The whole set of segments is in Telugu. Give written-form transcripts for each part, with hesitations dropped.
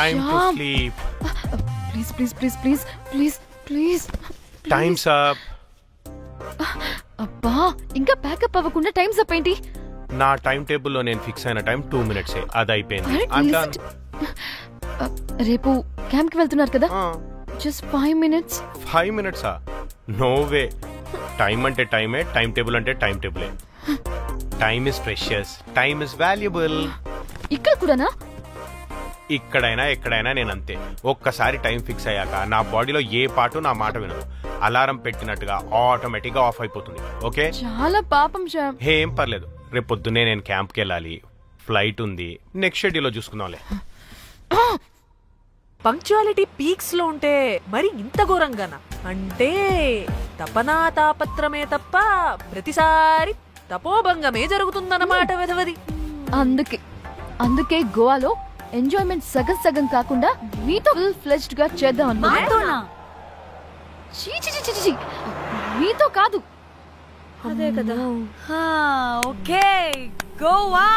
Time to sleep. Please. Time's up. అబ్బా ఇంకా ప్యాకప్ అవ్వకుండా టైమ్స్ అప్ ఏంటి? నా టైం టేబుల్లో నేను ఫిక్స్ అయిన టైం 2 minutes అది అయిపోయింది. రేపు క్యాంప్ కి వెళ్తున్నారు కదా, just 5 minutes. 5 minutes? No way. Time అంటే టైమే, టైం టేబుల్ అంటే టైం టేబులే. Time is precious, time is valuable. ఇక్కడ కూడానా? ఇక్కడైనా ఎక్కడైనా నేను అంతే. ఒక్కసారి టైం ఫిక్స్ అయ్యాక నా బాడీలో ఏ పాటు నా మాట వినదు. అలారం పెట్టినట్టుగా ఆటోమేటిక్ గా ఆఫ్ అయిపోతుంది. ఓకే, చాలా పాపం శ్యామ్. ఏం పర్లేదు, రేపు పొద్దున్నే నేను క్యాంప్కి వెళ్ళాలి, ఫ్లైట్ ఉంది. నెక్స్ట్ షెడ్యూల్లో చూసుకుందాంలే. పంక్చువాలిటీ పీక్స్ లో ఉంటే మరి ఇంత ఘోరంగానా? అంటే తపనా తాపత్రమే తప్ప ప్రతిసారి తపోభంగమే జరుగుతుందన్నమాట వెధవది. అందుకే గోవాలో ఎంజాయ్మెంట్ సగం కాకుండా మీతో ఫుల్ ఫ్లెజ్డ్ గా చేద్దాం అనుకున్నా. మీతో కాదు. అదే కదా. ఓకే, గోవా.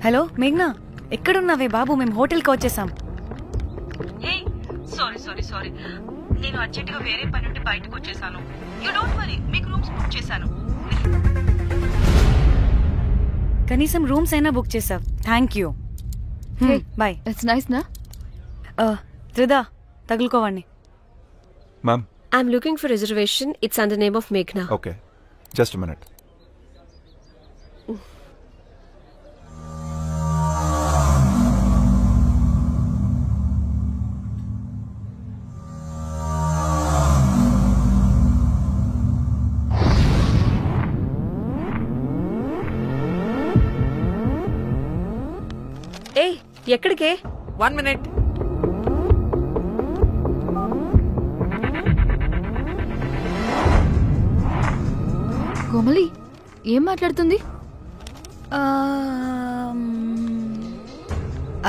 హలో మేఘ్నా, ఎక్కడున్నావే బాబు? మేము హోటల్కి వచ్చేసాం. సారీ, నేను అర్జెంటుగా వేరే పని నుండి బయటకు వచ్చేసాను. యు డోంట్ వరీ, మీకు రూమ్స్ బుక్ చేశాను. కనీసం రూమ్స్ అయినా బుక్ చేసావు, thank you. Bye. It's nice నా. త్రిదా, తగులుకోవండి. Ma'am, I'm looking for reservation. It's under name of మేఘ్నా. Okay, just a minute. ఎక్కడికే? 1 minute. కోమలి ఏం మాట్లాడుతుంది?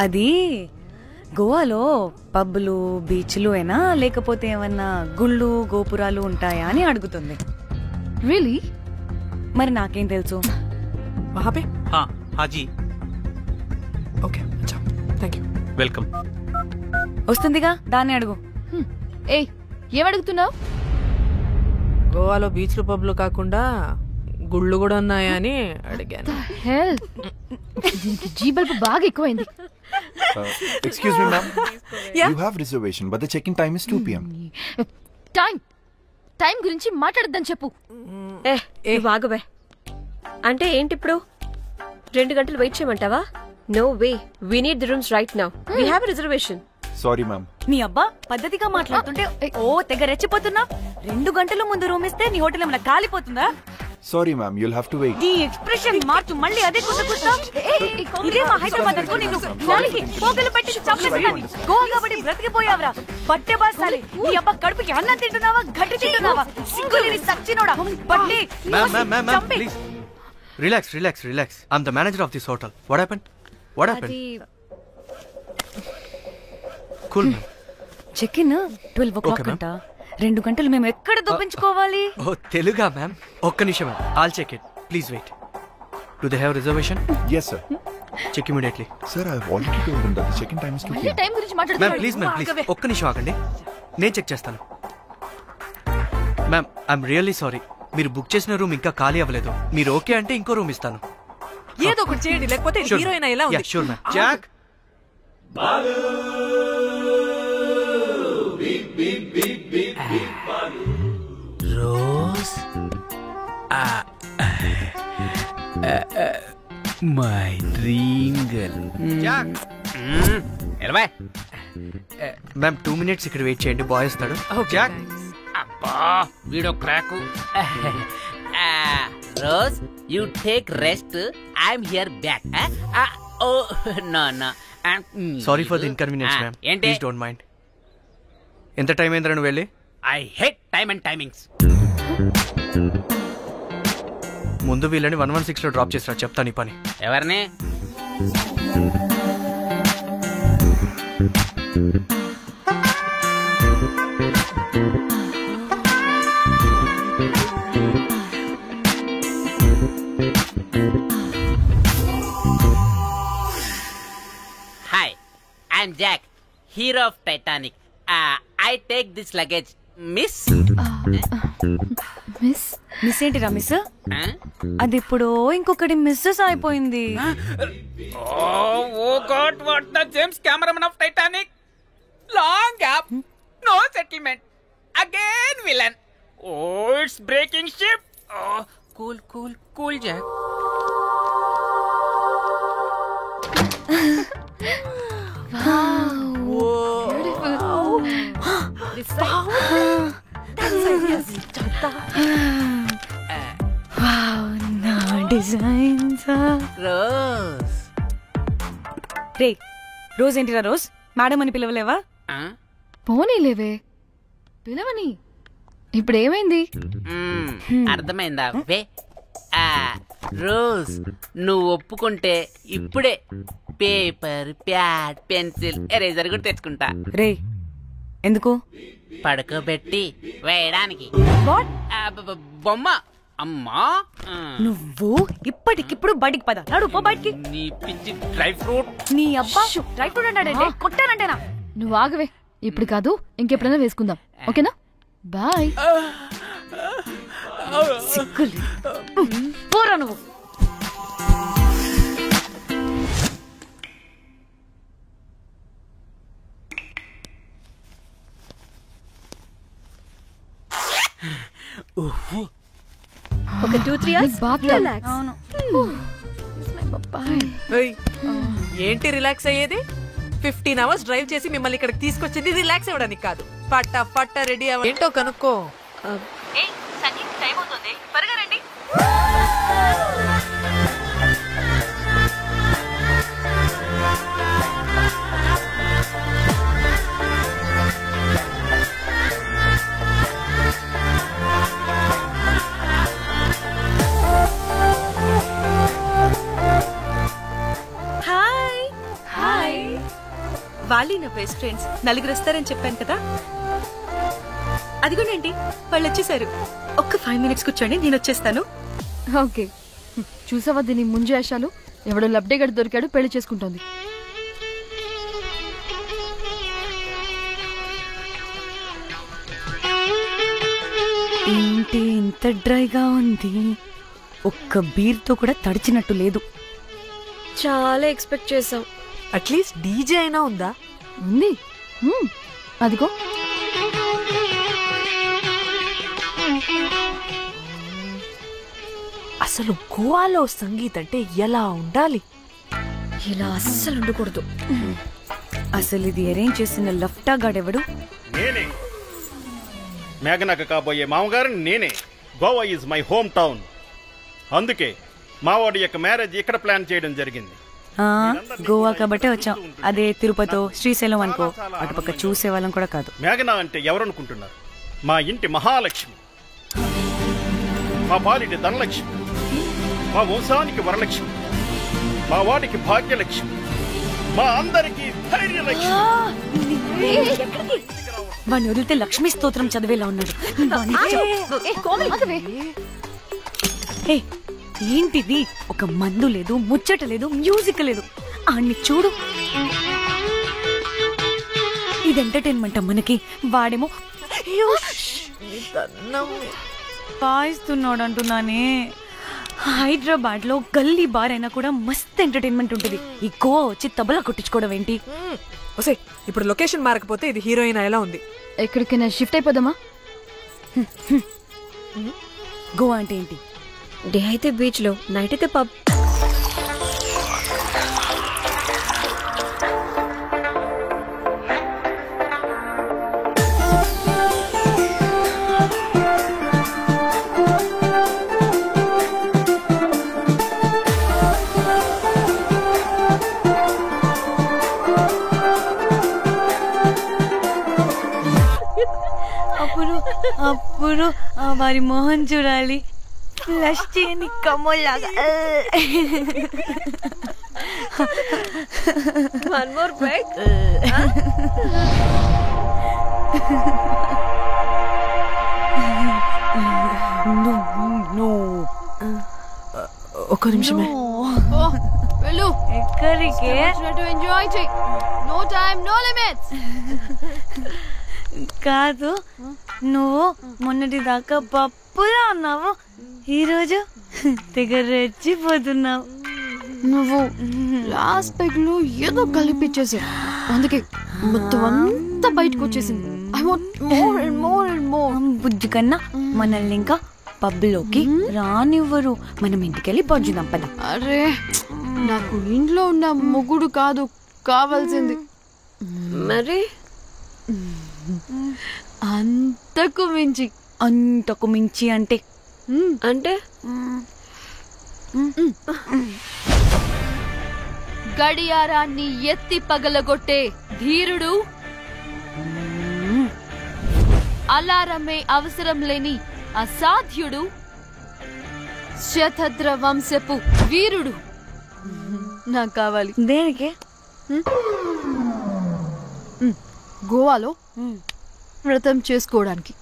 అది గోవాలో పబ్బులు బీచ్లు అయినా లేకపోతే ఏమన్నా గుళ్ళు గోపురాలు ఉంటాయా అని అడుగుతుంది. రియలీ? మరి నాకేం తెలుసు? హాజీ. Okay, thank you, welcome. వస్తుందిగా, దాన్ని అడుగు. ఏమడుగుతున్నావు? గోవాలో బీచ్లు పబ్లు కాకుండా గుళ్ళు కూడా ఉన్నాయా అని అడిగాను. జీబల్పు బాగా ఎక్కువైంది. Excuse me, ma'am. You have reservation, but the check-in time is 2 p.m. Time గురించి మాట్లాడద్దని చెప్పు. బాగుబే. అంటే ఏంటి ఇప్పుడు 2 గంటలు వెయిట్ చేయమంటావా? No way. We need the rooms right now. We have a reservation. Sorry, ma'am. నీ అబ్బా పద్ధతిగా మాట్లాడుతుంటే తెగ రెచ్చిపోతున్నా. 2 గంటల ముందు రూమ్ ఇస్తే నీ హోటల్ ఏమైనా కాలిపోతుందా? Sorry, ma'am. You'll have to wait. నీ ఎక్స్ప్రెషన్ మార్చు, మళ్ళీ అదే కుట్టుకుంటా. ఇదే మా హైదరాబాద్ అనుకో, నిన్ను నాలికి పోగలు పెట్టి చంపేస్తాను. గోవా కాబట్టి బ్రతికిపోయావరా పట్టే బాసాలి. నీ అబ్బా కడుపుకి అన్నం తింటున్నావా, గడ్డి తింటున్నావా? సిగ్గులేని సచ్చినోడా పట్టి. Ma'am, please. Relax. I'm the manager of this hotel. What happened? Cool, ma'am. Check-in 12 o'clock అంట. 2 గంటలు మేము ఎక్కడ దొప్పించుకోవాలి? తెలుగా మ్యామ్? ఒక్క నిమిషం ma'am, I'll check it. Please wait. Do they have reservation? Yes, sir. Check immediately. Sir, I've already told them that the check-in time is 2 p.m. Time గురించి మాట్లాడుతున్నావు. మ్యామ్ ప్లీజ్ ఒక్క నిమిషం ఆగండి, నేను చెక్ చేస్తాను. మ్యామ్, ఐఎమ్ రియల్లీ సారీ, మీరు బుక్ చేసిన రూమ్ ఇంకా ఖాళీ అవ్వలేదు. మీరు ఓకే అంటే ఇంకో రూమ్ ఇస్తాను. ఏదో ఒకటి చేయండి, లేకపోతే హీరోయిన్ ఎలా ఉంది? Sure ma'am. Jack, Rose my dream girl. Ma'am 2 minutes ఇక్కడ వెయిట్ చేయండి, బాయ్ వస్తాడు. జాక్. అబ్బా వీడో crack. Rose you take rest, I'm here back. Oh no no. Sorry for the inconvenience ma'am, please don't mind. ఎంత టైం అయిందిరా నువ్వు వెళ్ళి? I hate time and timings. ముందు వీళ్ళని 116 లో డ్రాప్ చేసినా, చెప్తాను ఈ పని. ఎవరిని? Hi, I'm Jack, hero of Titanic. I take this luggage. Miss miss miss ఏంటిరా మిస్? అది ఇప్పుడు ఇంకొకటి మిస్సెస్ అయిపోయింది. Oh God, what the James cameraman of Titanic. Long gap, no settlement, again villain. Oh it's breaking ship. Cool cool cool Jack. Rose. రే రోజ్ ఏంటిరా రోజ్? మేడం అని పిలవలేవా? పోనీలేవే, పిలవని. ఇప్పుడు ఏమైంది? అర్థమైందా? వే రోజ్, నువ్వు ఒప్పుకుంటే ఇప్పుడే పేపర్, ప్యాడ్, పెన్సిల్, ఎరేజర్ కూడా తెచ్చుకుంటా. రే ఎందుకు? పడుకోబెట్టి వేయడానికి. బొమ్మ. అమ్మా నువ్వు ఇప్పటికిప్పుడు బయటికి పద. నడుపో బయటికి. నీ పిచ్చి డ్రై ఫ్రూట్. నీ అబ్బా డ్రై ఫ్రూట్ అన్నాడంటే కొట్టానంటేనా? నువ్వు ఆగవే, ఇప్పుడు కాదు ఇంకెప్పుడైనా వేసుకుందాం, ఓకేనా? బాయ్. సిగ్గులు పోరా నువ్వు. ఒక 2-3 hours relax. అవును. ఏంటి రిలాక్స్ అయ్యేది? 15 hours డ్రైవ్ చేసి మిమ్మల్ని ఇక్కడికి తీసుకొచ్చింది రిలాక్స్ అవ్వడానికి కాదు. పట్ట రెడీ అవ్వ. ఏంటో కనుక్కో. టైం అవుతుంది, త్వరగా రండి. Hi hi. వాళ్ళే నా బెస్ట్ ఫ్రెండ్స్. నలుగురు వస్తారని చెప్పాను కదా, అదిగోనండి వాళ్ళు వచ్చేసారు. ఒక్క 5 minutes కూర్చోండి, నేను వచ్చేస్తాను. ఓకే, చూసావా దీని ముంజేషాలు? ఎవడో లబ్డేగడ్ దొరికాడు, పెళ్లి చేసుకుంటోంది. ఏంటి ఇంత డ్రైగా ఉంది? ఒక్క బీర్తో కూడా తడిచినట్టు లేదు. చాలా ఎక్స్పెక్ట్ చేసాం. అట్లీస్ట్ డీజే అయినా ఉందా? ఉంది, అదిగో. అసలు గోవాలో సంగీత్ అంటే ఎలా ఉండాలి? ఇలా అస్సలు ఉండకూడదు. అసలు ఇది అరేంజ్ చేసిన లఫ్టా గాడెవడు? నేనే, మేఘనకు కాబోయే మామగారు నేనే. Goa is my home town. అందుకే మావాడి యొక్క మ్యారేజ్ ఇక్కడ ప్లాన్ చేయడం జరిగింది. గోవా కాబట్టే వచ్చాం. అదే తిరుపతి, శ్రీశైలం అనుకో, అటుపక్క చూసే వాళ్ళం కూడా కాదు. మేఘన అంటే ఎవరనుకుంటున్నారు? మా ఇంటి మహాలక్ష్మి, మా పాలిటి ధనలక్ష్మి, మా వంశానికి వరలక్ష్మి, మా వాడికి భాగ్యలక్ష్మి, మా అందరికీ ధైర్యలక్ష్మి. వాడిని వదిలితే లక్ష్మీ స్తోత్రం చదివేలా ఉన్నాడు. ఏంటిది? ఒక మందు లేదు, ముచ్చట లేదు, మ్యూజిక్ లేదు. ఆడిని చూడు. ఇది ఎంటర్టైన్మెంట్ మనకి. వాడేమో పాయిస్తున్నాడు అంటున్నానే. హైదరాబాద్ లో గల్లీ బార్ అయినా కూడా మస్త్ ఎంటర్టైన్మెంట్ ఉంటుంది. ఈ గోవా వచ్చి తబలా కొట్టించుకోవడం ఏంటి? ఇప్పుడు లొకేషన్ మారకపోతే ఇది హీరోయిన్ ఎలా ఉంది? ఎక్కడికైనా షిఫ్ట్ అయిపోదామా? గోవా అంటే ఏంటి? డే అయితే బీచ్ లో, నైట్ అయితే పబ్. అప్పుడు వారి మొహం చూడాలి, ఫ్లష్ చేయని కమ్మోల్లాగా. One more break. ఒక్క నిమిషమే. వెళ్ళు. ఎక్కడికే? ఎంజాయ్ చెయ్యి. No time no limits. కాదు, నువ్వు మొన్నటి దాకా పప్పులా ఉన్నావు, ఈరోజు తెగ రెచ్చిపోతున్నావు. నువ్వు లాస్ట్ పెగ్ లో ఏదో కలిపిచ్చేసావు, అందుకే మొత్తం అంతా బయటకు వచ్చేసింది. I want more and more and more. బుజ్జి కన్నా మనల్ని ఇంకా పబ్లోకి రానివ్వరు. మనం ఇంటికెళ్ళి పడుచుదాం పద. అరే, నాకు ఇంట్లో ఉన్న మొగుడు కాదు కావాల్సింది. మరి అంతకు మించి. అంతకు మించి అంటే అంటే గడియారాన్ని ఎత్తి పగలగొట్టే ధీరుడు, అలారమే అవసరం లేని అసాధ్యుడు, శతద్ర వంశపు వీరుడు నాకు కావాలి. దేనికి? గోవాలో వ్రతం చేసుకోవడానికి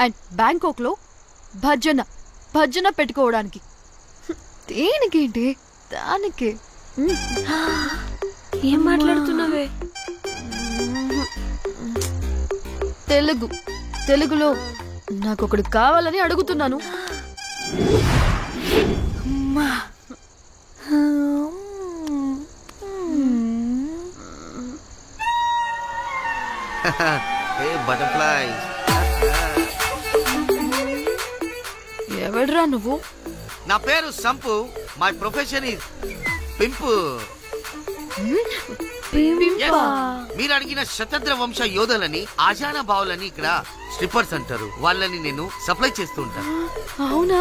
అండ్ బ్యాంకాక్ లో భజన పెట్టుకోవడానికి. దేనికేంటి? దానికే. ఏం మాట్లాడుతున్నావే? తెలుగులో నాకొకడు కావాలని అడుగుతున్నాను. ఎవడ్రా నువ్వు? నా పేరు Sampu. My profession is pimp. మీరు అడిగిన శతద్ర వంశ యోధులని, ఆజానా బావులని ఇక్కడ స్ట్రిప్పర్స్ అంటారు. వాళ్ళని నేను సప్లై చేస్తూ ఉంటాను. అవునా?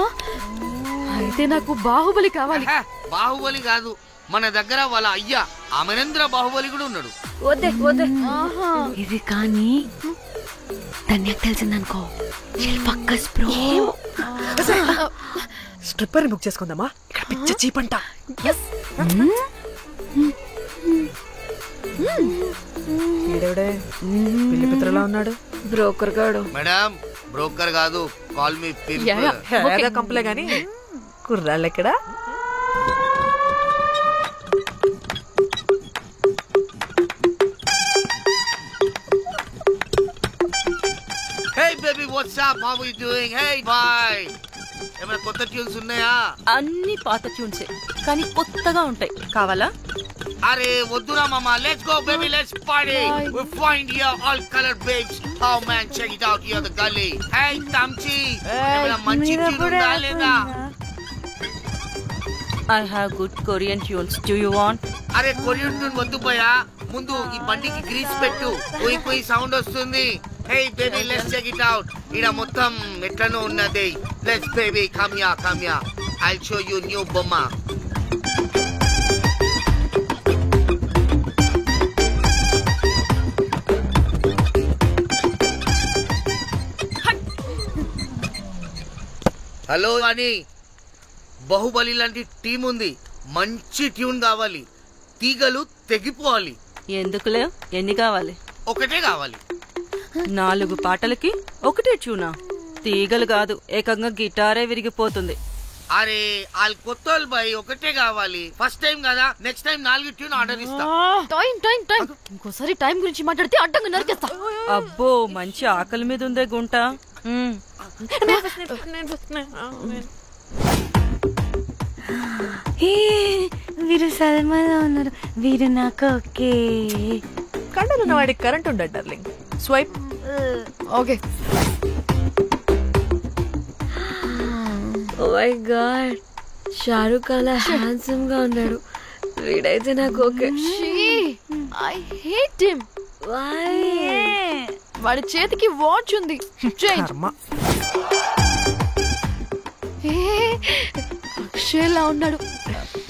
అయితే నాకు బాహుబలి కావాలి. బాహుబలి కాదు, మన దగ్గర వాళ్ళ అయ్యా అమరేంద్ర బాహుబలి కూడా ఉన్నాడు. వద్దే వద్దే. ఇది కానీ ధన్యకు తెలిసిందనుకో, పక్కస్ బ్రో. స్ట్రిప్పర్ బుక్ చేసుకుందామా? ఇక్కడ పిచ్చ చీపంట. పిల్లి పిత్రలా ఉన్నాడు. బ్రోకర్ గాడు. మేడం, బ్రోకర్ కాదు, కాల్ మీ కంపలే గాని కుర్రాళ్ళు ఎక్కడ? Hey baby, what's up? How are you doing? Hey bye. ఏమైనా కొత్త ట్యూన్స్ ఉన్నాయా? అన్ని పాత ట్యూన్సే, కానీ కొత్తగా ఉంటాయి. కావాలా? అరే వద్దురా మామ. Let's go baby, let's party. We find here all colored babes. Oh man, check it out here the gully. Hey Tamchi, ఏమైనా మంచి ట్యూన్ ఉందా లేదా? I have good Korean tunes. Do you want? అరే కొరియన్ ట్యూన్ వద్దు పోయా, ముందు ఈ బండికి గ్రీస్ పెట్టు. పోయి పోయి సౌండ్ వస్తుంది. Hey baby, let's check it out. ఇడ మొత్తం ఎట్లనో ఉన్నది. Let's baby, come here. I'll show you new బొమ్మ. హలో అని బాహుబలి లాంటి టీం ఉంది. మంచి ట్యూన్ కావాలి. తీగలు తెగిపోవాలి. ఎందుకులే, ఎన్ని కావాలి? ఒకటే కావాలి. 4 పాటలకి ఒకటే ట్యూనా? తీగలు కాదు, ఏకంగా గిటారే విరిగిపోతుంది. అరే వాళ్ళు కొత్త వాళ్ళు బాయ్, ఒకటే కావాలి. ఫస్ట్ టైం కదా, నెక్స్ట్ టైం 4 ట్యూన్ ఆర్డర్ ఇస్తా. టైం ఇంకోసారి టైం గురించి మాట్లాడితే అడ్డంగా నరికేస్తా. అబ్బో, మంచి ఆకలి మీద ఉందే గుంట. వీరు సల్మాలో ఉన్నారు. వీరు నాకు ఓకే. కండలున్న వాడికి కరెంట్ ఉండడు darling. Swipe. Okay. Oh my god, Shahrukh అలా హ్యాండ్సమ్ గా ఉన్నాడు. వీడైతే నాకు ఓకే. I hate him. వాడి చేతికి వాచ్ ఉంది. అక్షయ్లా ఉన్నాడు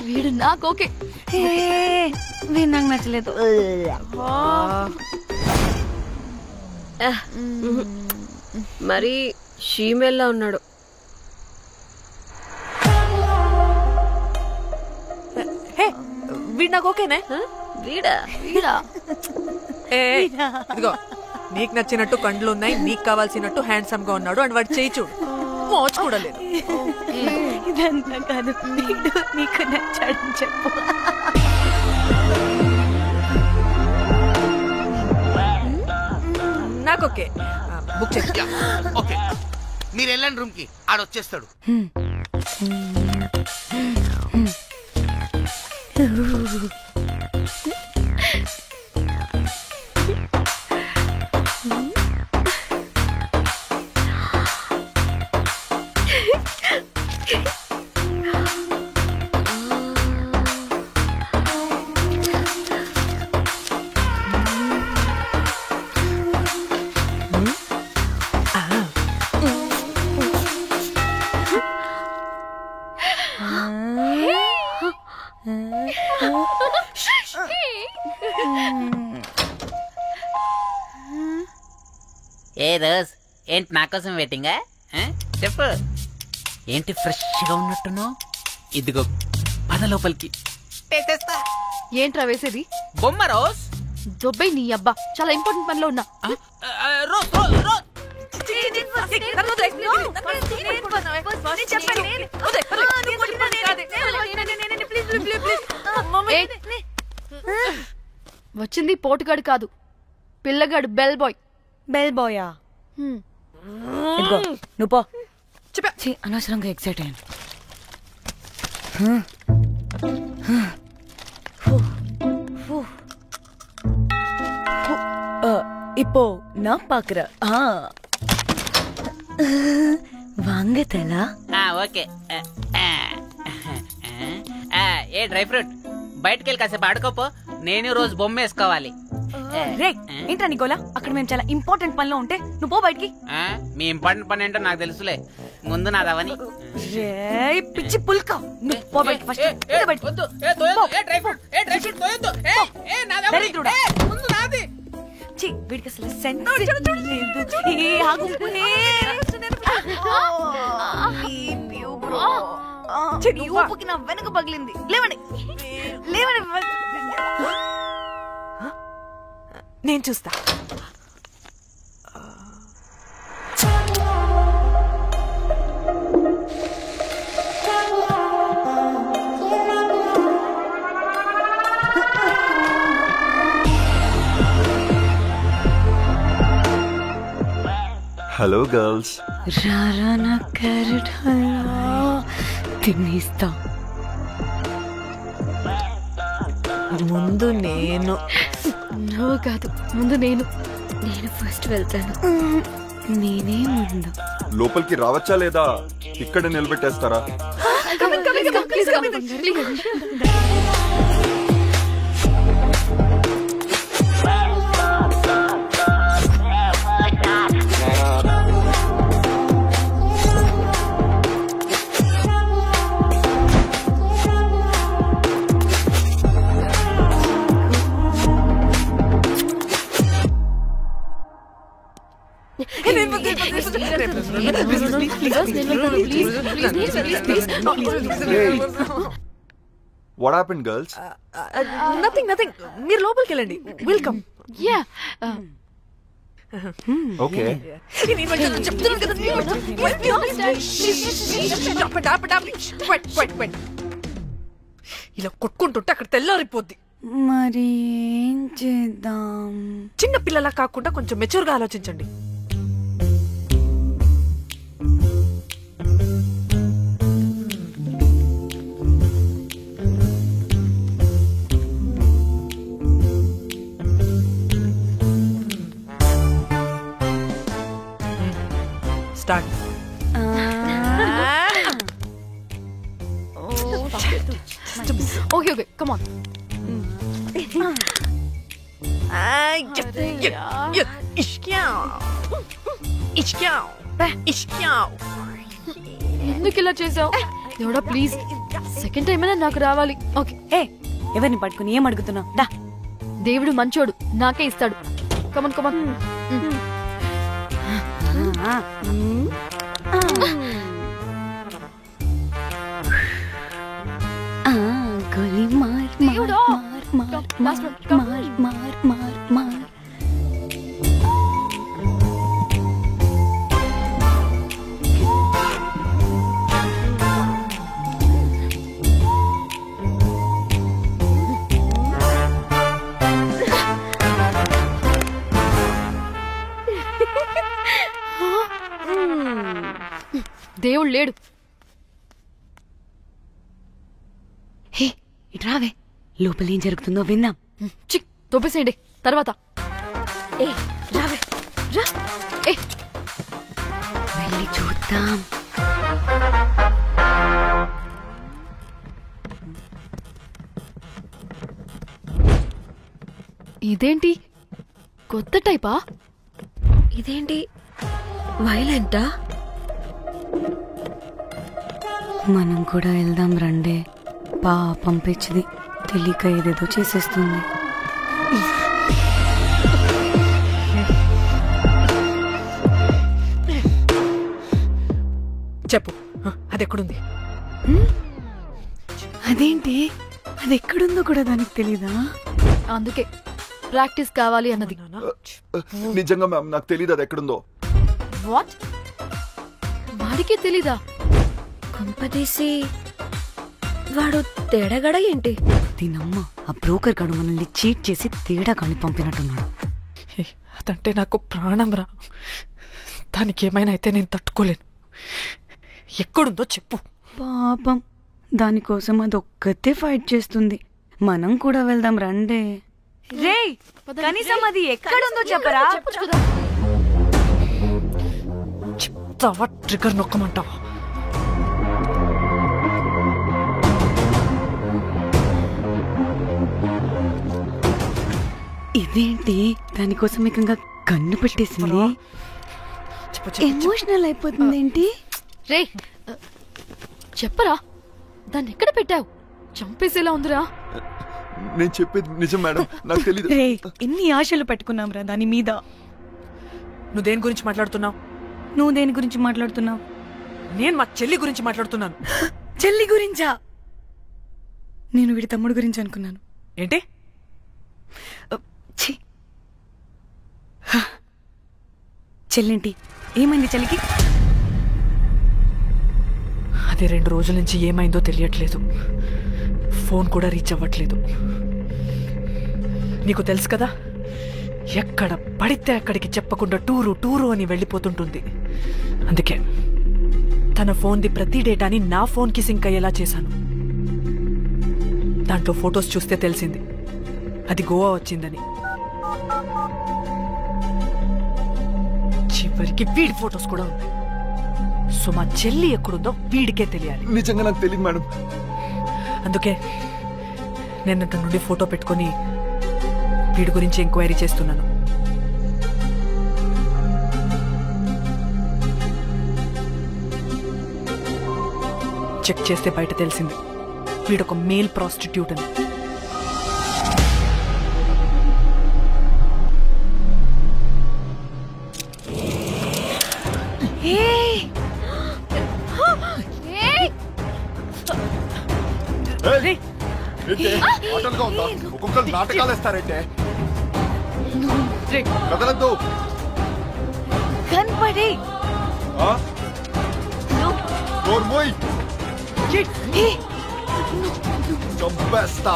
వీడు. నాకు ఓకే. వీడు నాకు నచ్చలేదు. మరి షీమేల్లా ఉన్నాడు. వీడు నాకు ఓకేనే. వీడా ఇదిగో, నీకు నచ్చినట్టు కండ్లు ఉన్నాయి, నీకు కావాల్సినట్టు హ్యాండ్సమ్ గా ఉన్నాడు అని వాడు చేయి చూడు. మోచ్ కూడా లేదు. ఇదంతా కాదు, వీడు నీకు నచ్చాడని చెప్పు. నాకు ఓకే. బుక్ చేసి ఓకే, మీరు వెళ్ళండి రూమ్ కి, ఆడొచ్చేస్తాడు. ఏ రోజ్, ఏంటి నా కోసం వెయిటింగా? చెప్పు, ఏంటి ఫ్రెష్ గా ఉన్నట్టున్నావు? ఇదిగో పద లోపలికి. ఏంట్రా వేసేది? బొమ్మ రోజ్. దొబ్బై నీ అబ్బా, చాలా ఇంపార్టెంట్ పనిలో ఉన్నా. వచ్చింది పోటుగాడు కాదు, పిల్లగాడు. Bell boy. బెల్ బాయా? ఇదిగో నువ్వు పో. అనవసరంగా ఎక్సైట్ అయ్యాను. இப்போ நான் பாக்குறேன். வாங்க தலா. ఓకే. ఏ డ్రై ఫ్రూట్, బయటకు వెళ్ళి కాసేపు ఆడుకోపో. నేను రోజు బొమ్మ వేసుకోవాలి. రే ఏంట్రా నికోలా, అక్కడ మేము చాలా ఇంపార్టెంట్ పనిలో ఉంటే నువ్వు పో బయటికి. మీ ఇంపార్టెంట్ పని ఏంటో నాకు తెలుసులే, ముందు నాదవని. పిచ్చి పుల్క, నువ్వు పో బయటికి ఫస్ట్. వీడికి అసలు సెన్స్ లేదు. ఊపుకి నా వెనక పగిలింది. లేవండి లేవండి. నేను చూస్తా. Hello girls. రారా నా క్యారెట్ హల్వా తినేస్తా. ముందు నేను. నువ్వు కాదు, ముందు నేను. నేను ఫస్ట్ వెళ్తాను. నేనే ముందు. లోపలికి రావచ్చా లేదా ఇక్కడ నిలబెట్టేస్తారా? What happened, girls? Nothing. మీరు లోపలికి వెళ్ళండి. వెల్కమ్. యా. Okay. ఇలా కొట్టుకుంటుంటే అక్కడ తెల్లారిపోద్ది. మరి ఏం చేద్దాం? చిన్న పిల్లలా కాకుండా కొంచెం మెచ్యూర్ గా ఆలోచించండి. Okay okay come on. ఎందుకు ఇలా చేసావు దేవుడా? ప్లీజ్ సెకండ్ టైం అయినా నాకు రావాలి. ఓకే. ఎవరిని పట్టుకుని ఏం అడుగుతున్నావు? దా, దేవుడు మంచోడు, నాకే ఇస్తాడు. Come on come on. గోలీ మార్ దేవుడా. మార్ మార్ మార్ మార్ మార్ మార్. దేవుడు లేడు. హే ఇటు రావే, లోపల ఏం జరుగుతుందో విందాం. చిక్ తోపేసేయండి తర్వాత. ఏ రావే రా, ఏ వెళ్ళి చూద్దాం. ఇదేంటి కొత్త టైపా? ఇదేంటి వైలెంటా? మనం కూడా వెళ్దాం రండే. పాపం పిచ్చిది, తెలియక ఏదేదో చేసేస్తుంది. చెప్పు, అది ఎక్కడుంది? అదేంటి, అది ఎక్కడుందో కూడా దానికి తెలీదా? అందుకే ప్రాక్టీస్ కావాలి అన్నది. నిజంగా మ్యామ్ నాకు తెలియదు అది ఎక్కడుందో. వాట్? వాడికి తెలీదా? కొంపదీసి వాడు తేడాగడ ఏంటి? దీనమ్మ, ఆ బ్రోకర్ గాడు మనల్ని చీట్ చేసి తేడా కాని పంపినట్టున్నాడు. అదంటే నాకు ప్రాణం రా. దానికి ఏమైనా అయితే నేను తట్టుకోలేను. ఎక్కడుందో చెప్పు. పాపం, దానికోసం అది ఒక్కతే ఫైట్ చేస్తుంది. మనం కూడా వెళ్దాం రండే. రే, కనీసం అది ఎక్కడుందో చెప్పరా? చెప్తావా? ట్రిగర్ నొక్కమంటావా? ఇదేంటి, దానికోసం ఏకంగా కన్ను పెట్టేసింది. ఎమోషనల్ అయిపోతుంది ఏంటి? రే చెప్పరా, దాన్ని ఎక్కడ పెట్టావు? చంపేసేలా ఉందిరా. నేను చెప్పేది నిజం మేడం, నాకు తెలియదు. ఎన్ని ఆశలు పెట్టుకున్నాం రా దాని మీద. నువ్వు దేని గురించి మాట్లాడుతున్నావు? నువ్వు దేని గురించి మాట్లాడుతున్నావు? నేను మా చెల్లి గురించి మాట్లాడుతున్నాను. చెల్లి గురించా? నేను వీడి తమ్ముడు గురించి అనుకున్నాను. ఏంటి? చెల్లింటి ఏమైంది చెల్లికి? అది 2 రోజుల నుంచి ఏమైందో తెలియట్లేదు. ఫోన్ కూడా రీచ్ అవ్వట్లేదు. నీకు తెలుసు కదా, ఎక్కడ పడితే అక్కడికి చెప్పకుండా టూరు అని వెళ్ళిపోతుంటుంది. అందుకే తన ఫోన్ది ప్రతి డేటాని నా ఫోన్కి సింక్ అయ్యేలా చేశాను. దాంట్లో ఫొటోస్ చూస్తే తెలిసింది అది గోవా వచ్చిందని. చివరికి వీడి ఫొటోస్ కూడా ఉన్నాయి. సో మా చెల్లి ఎక్కడుందో వీడికే తెలియాలి. నిజంగా నాకు తెలియదు మేడం. అందుకే నేను అతని నుండి ఫోటో పెట్టుకొని వీడి గురించి ఎంక్వైరీ చేస్తున్నాను. చెక్ చేస్తే బయట తెలిసింది వీడొక మేల్ ప్రాస్టిట్యూట్ అని. ఒక్కొక్కరు నాటకాలు వేస్తారంటే కదలద్దు. కనపడి చంపేస్తా.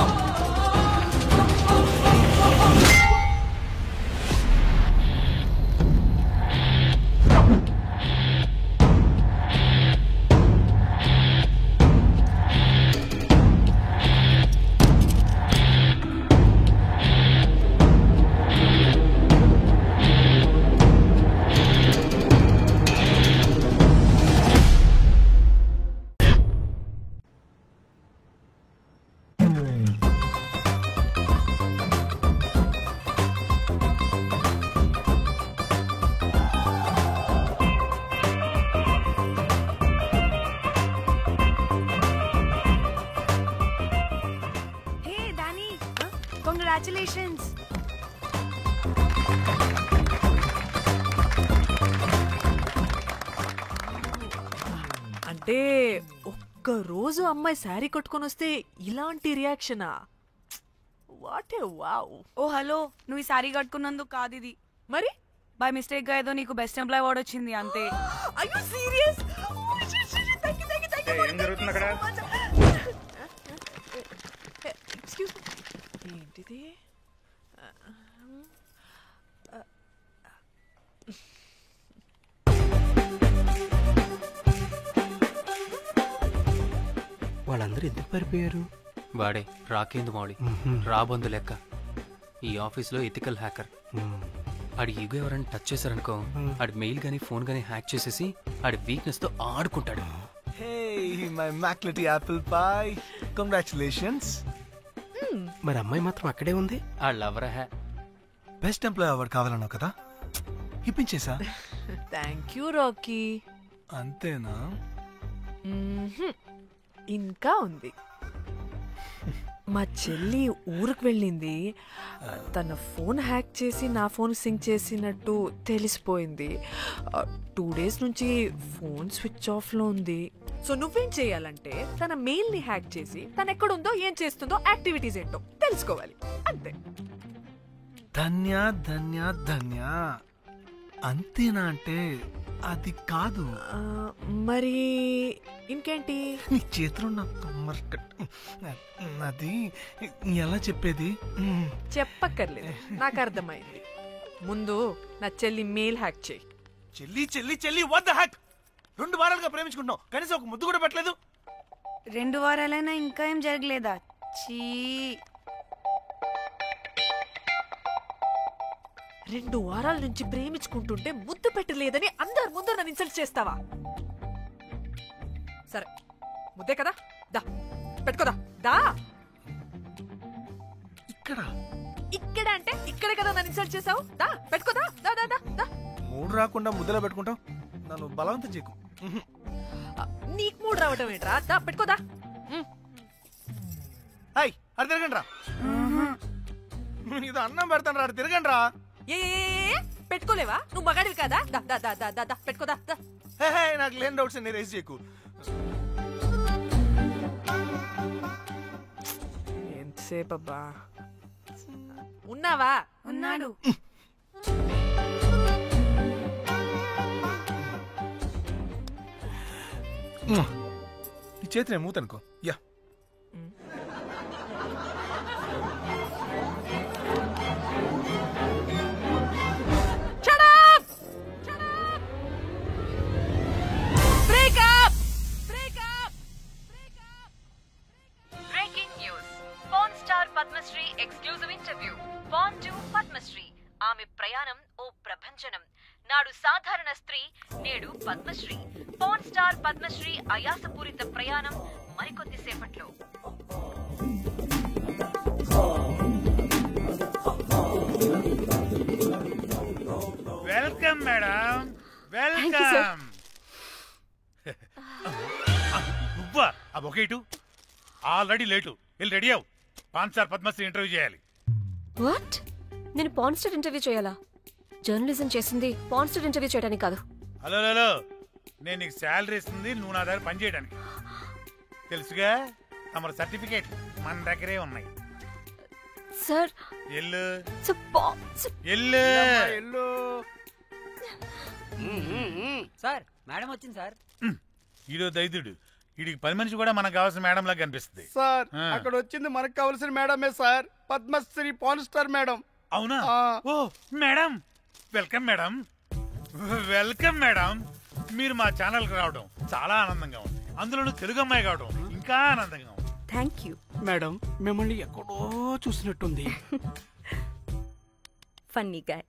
కంగ్రాచులేషన్స్. అంటే ఒక్క రోజు అమ్మాయి శారీ కట్టుకొని వస్తే ఇలాంటి రియాక్షనా? What a wow. Oh hello, నువ్వు ఈ సారీ కట్టుకున్నందుకు కాదు ఇది, మరి బై మిస్టేక్ గా ఏదో నీకు బెస్ట్ ఎంప్లాయ్ అవార్డ్ వచ్చింది అంతే. అయ్యో సీరియస్? ఏం జరుగుతుంది అక్కడ? ఎక్స్క్యూజ్ మీ, ఏంటిది? వాళ్ళందరూ ఎందుకు పారిపోయారు? వాడే రాకేందు మౌళి, రాబందు లెక్క ఈ ఆఫీస్లో ఎథికల్ హ్యాకర్. ఆడి ఈగో ఎవరైనా టచ్ చేశారనుకో, ఆడి మెయిల్ గానీ ఫోన్ గానీ హ్యాక్ చేసేసి ఆడి వీక్నెస్ తో ఆడుకుంటాడు. మై మ్యాక్లెటీ యాపిల్ పై, కంగ్రాచులేషన్స్. మరి అమ్మాయి మాత్రం అక్కడే ఉంది. ఆ లవర్ హ్యా బెస్ట్ ఎంప్లాయ్ అవార్డు కావాలన్నావు కదా, ఇప్పించేసా. Thank you Rocky. అంతేనా? ఇంకా ఉంది. మా చెల్లి ఊరికి వెళ్ళింది, తన ఫోన్ హ్యాక్ చేసి నా ఫోన్ సింక్ చేసినట్టు తెలిసిపోయింది. 2 days నుంచి ఫోన్ స్విచ్ ఆఫ్ లో ఉంది. సో నువ్వేం చేయాలంటే తన మెయిల్ ని హ్యాక్ చేసి తను ఎక్కడుందో ఏం చేస్తుందో యాక్టివిటీస్ ఏంటో తెలుసుకోవాలి, అంతే. ధన్య ధన్య ధన్య. అంతేనా అంటే అది కాదు. మరి ఇంకేంటి? నీ చేతిలో ఉన్న అది ఎలా చెప్పేది? చెప్పక్కర్లేదు, నాకు అర్థమైంది. ముందు నా చెల్లి మెయిల్ హ్యాక్ చేయి. చెల్లి చెల్లి చెల్లి వాట్ ద హ్యాక్? 2 వారాలుగా ప్రేమించుకుంటున్నాం, కనీసం ఒక ముద్దు కూడా పెట్టలేదు. 2 వారాలైనా ఇంకా ఏం జరగలేదా? చీ. 2 వారాల నుంచి ప్రేమించుకుంటుంటే ముద్దు పెట్టలేదని అందరు ముందు నన్ను ఇన్సల్ట్ చేస్తావా? సరే, ముద్దే కదా, దా పెట్టుకోదా. దా. ఇక్కడ అంటే ఇక్కడే కదా నన్ను ఇన్సల్ట్ చేసావు. దా పెట్టుకోదా. దా దా దా దా. మూడు రాకుండా ముద్దలో పెట్టుకుంటావు, నన్ను బలవంతం చేయకు. నీకు మూడు రావడం ఏంట్రా? దా పెట్టుకోదా. హాయ్, అది తిరగండి రా. ఇది అన్నం పెడతాను రా, తిరగండి రా. ఏ పెట్టుకోలేవా? నువ్వు మగాడివి కదా. దా దా దా దా దా పెట్టుకోదా. నాకు లేని డౌట్స్ అన్ని రేస్ చేయకు. ఎంతసేపు అబ్బా? ఉన్నావా? ఉన్నాడు. ఈ చేతి నేను మూతనుకో. Yeah, Padmashri exclusive interview. Born to Padmashri. ఆమె ప్రయాణం ఓ ప్రభంజనం. నాడు సాధారణ స్త్రీ, నేడు పద్మశ్రీ. పాన్ స్టార్ పద్మశ్రీ అయాసపూరిత ప్రయాణం మరికొద్ది సేపట్లో. Welcome madam, welcome. నువ్వా? ఆ బొకేటు ఆల్రెడీ లేటు. వెళ్ళి రెడీ అవు, పాన్ స్టార్ పద్మశ్రీ ఇంటర్వ్యూ చేయాలి. వాట్? నేను పాన్ స్టార్ ఇంటర్వ్యూ చేయాలా? జర్నలిజం చేసింది పాన్ స్టార్ ఇంటర్వ్యూ చేయడానికి కాదు. హలో హలో, నేను నీకు శాలరీ ఇస్తుంది నువ్వు నా దగ్గర పని చేయడానికి. తెలుసుగా, తమ సర్టిఫికేట్ మన దగ్గరే ఉన్నాయి. సార్ ఎల్లు ఎల్లు. సార్ మేడం వచ్చింది సార్. ఈడో దైదుడు, వీడికి 10 మనిషి కూడా మనకు కావాల్సిన మేడం లాగా కనిపిస్తుంది. సార్ అక్కడ వచ్చింది మనకు కావాల్సిన మేడమే sir, Padmashri pan star madam. అవునా? Oh madam, welcome madam. Welcome madam. మీరు మా ఛానల్ కి రావడం చాలా ఆనందంగా ఉంది, అందులోనూ తెలుగు అమ్మాయి కావడం ఇంకా ఆనందంగా ఉంది. Thank you madam. మిమ్మల్ని ఎక్కడో చూసినట్టుంది. Funny guy.